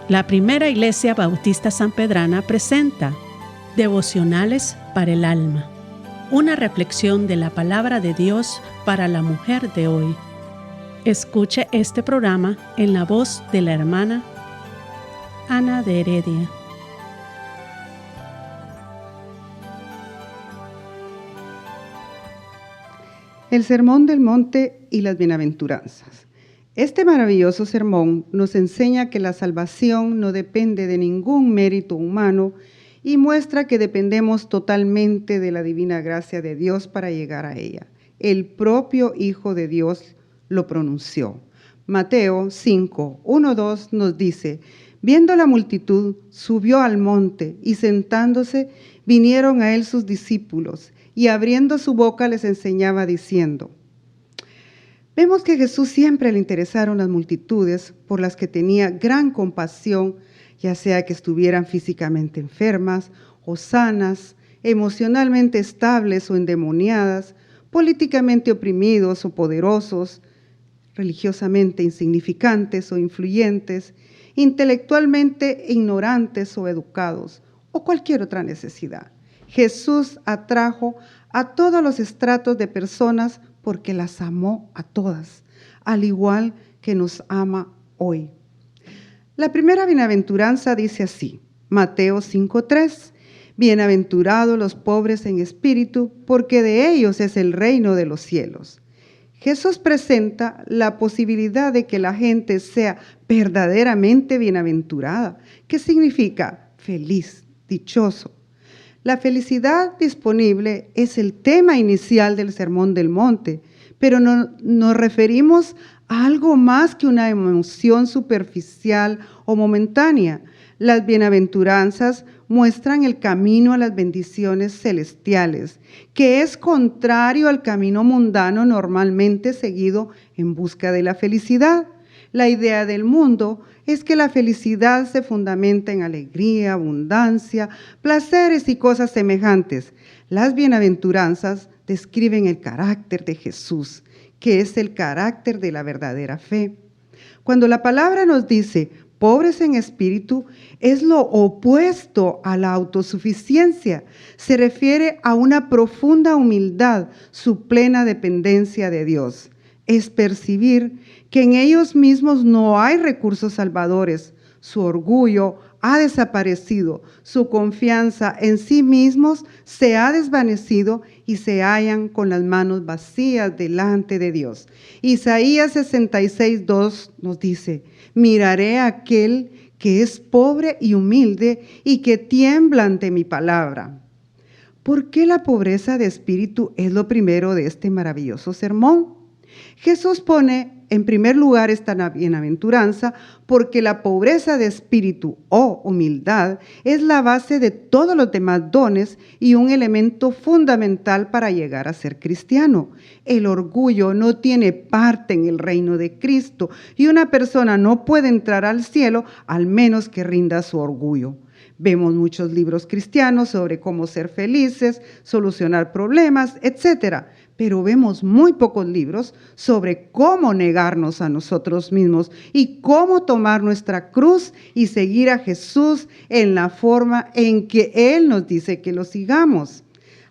La Primera Iglesia Bautista Sanpedrana presenta Devocionales para el Alma, una reflexión de la palabra de Dios para la mujer de hoy. Escuche este programa en la voz de la hermana Ana de Heredia. El Sermón del Monte y las Bienaventuranzas. Este maravilloso sermón nos enseña que la salvación no depende de ningún mérito humano y muestra que dependemos totalmente de la divina gracia de Dios para llegar a ella. El propio Hijo de Dios lo pronunció. Mateo 5, 1-2 nos dice: viendo la multitud, subió al monte y sentándose, vinieron a él sus discípulos y abriendo su boca les enseñaba diciendo. Vemos que a Jesús siempre le interesaron las multitudes por las que tenía gran compasión, ya sea que estuvieran físicamente enfermas o sanas, emocionalmente estables o endemoniadas, políticamente oprimidos o poderosos, religiosamente insignificantes o influyentes, intelectualmente ignorantes o educados, o cualquier otra necesidad. Jesús atrajo a todos los estratos de personas porque las amó a todas, al igual que nos ama hoy. La primera bienaventuranza dice así, Mateo 5:3, bienaventurados los pobres en espíritu, porque de ellos es el reino de los cielos. Jesús presenta la posibilidad de que la gente sea verdaderamente bienaventurada, que significa feliz, dichoso. La felicidad disponible es el tema inicial del Sermón del Monte, pero nos referimos a algo más que una emoción superficial o momentánea. Las bienaventuranzas muestran el camino a las bendiciones celestiales, que es contrario al camino mundano normalmente seguido en busca de la felicidad. La idea del mundo es que la felicidad se fundamenta en alegría, abundancia, placeres y cosas semejantes. Las bienaventuranzas describen el carácter de Jesús, que es el carácter de la verdadera fe. Cuando la palabra nos dice pobres en espíritu, es lo opuesto a la autosuficiencia. Se refiere a una profunda humildad, su plena dependencia de Dios. Es percibir que en ellos mismos no hay recursos salvadores. Su orgullo ha desaparecido, su confianza en sí mismos se ha desvanecido y se hallan con las manos vacías delante de Dios. Isaías 66:2 nos dice, miraré a aquel que es pobre y humilde y que tiembla ante mi palabra. ¿Por qué la pobreza de espíritu es lo primero de este maravilloso sermón? Jesús pone en primer lugar esta bienaventuranza porque la pobreza de espíritu o humildad es la base de todos los demás dones y un elemento fundamental para llegar a ser cristiano. El orgullo no tiene parte en el reino de Cristo y una persona no puede entrar al cielo al menos que rinda su orgullo. Vemos muchos libros cristianos sobre cómo ser felices, solucionar problemas, etc., pero vemos muy pocos libros sobre cómo negarnos a nosotros mismos y cómo tomar nuestra cruz y seguir a Jesús en la forma en que Él nos dice que lo sigamos.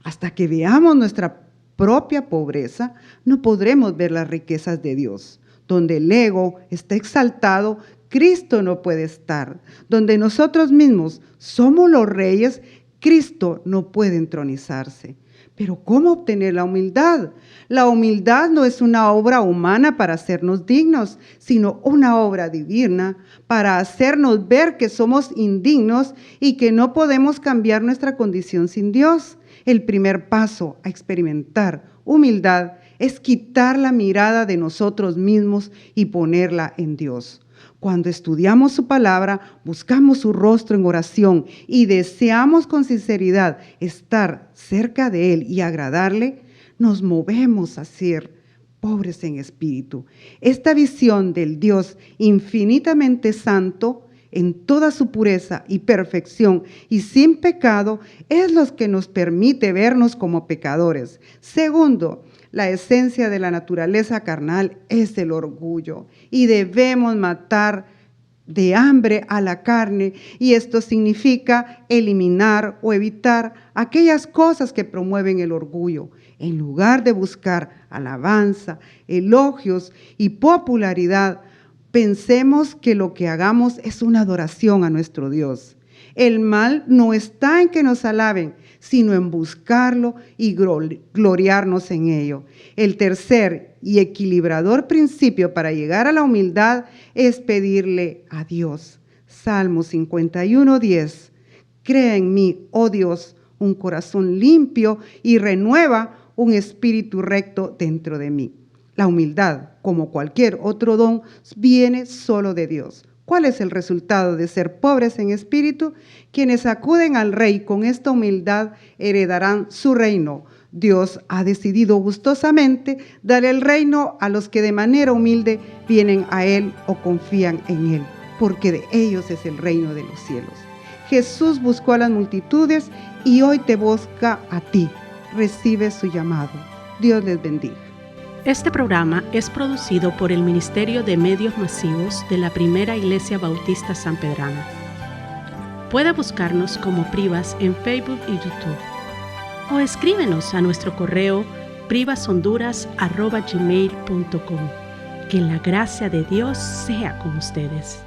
Hasta que veamos nuestra propia pobreza, no podremos ver las riquezas de Dios. Donde el ego está exaltado, Cristo no puede estar. Donde nosotros mismos somos los reyes, Cristo no puede entronizarse. Pero ¿cómo obtener la humildad? La humildad no es una obra humana para hacernos dignos, sino una obra divina para hacernos ver que somos indignos y que no podemos cambiar nuestra condición sin Dios. El primer paso a experimentar humildad es quitar la mirada de nosotros mismos y ponerla en Dios. Cuando estudiamos su palabra, buscamos su rostro en oración y deseamos con sinceridad estar cerca de Él y agradarle, nos movemos a ser pobres en espíritu. Esta visión del Dios infinitamente santo, en toda su pureza y perfección y sin pecado, es lo que nos permite vernos como pecadores. Segundo, la esencia de la naturaleza carnal es el orgullo y debemos matar de hambre a la carne, y esto significa eliminar o evitar aquellas cosas que promueven el orgullo. En lugar de buscar alabanza, elogios y popularidad, pensemos que lo que hagamos es una adoración a nuestro Dios. El mal no está en que nos alaben, sino en buscarlo y gloriarnos en ello. El tercer y equilibrador principio para llegar a la humildad es pedirle a Dios. Salmo 51:10. Crea en mí, oh Dios, un corazón limpio y renueva un espíritu recto dentro de mí. La humildad, como cualquier otro don, viene solo de Dios. ¿Cuál es el resultado de ser pobres en espíritu? Quienes acuden al Rey con esta humildad heredarán su reino. Dios ha decidido gustosamente dar el reino a los que de manera humilde vienen a Él o confían en Él, porque de ellos es el reino de los cielos. Jesús buscó a las multitudes y hoy te busca a ti. Recibe su llamado. Dios les bendiga. Este programa es producido por el Ministerio de Medios Masivos de la Primera Iglesia Bautista Sanpedrana. Puede buscarnos como Privas en Facebook y YouTube. O escríbenos a nuestro correo privashonduras@gmail.com. Que la gracia de Dios sea con ustedes.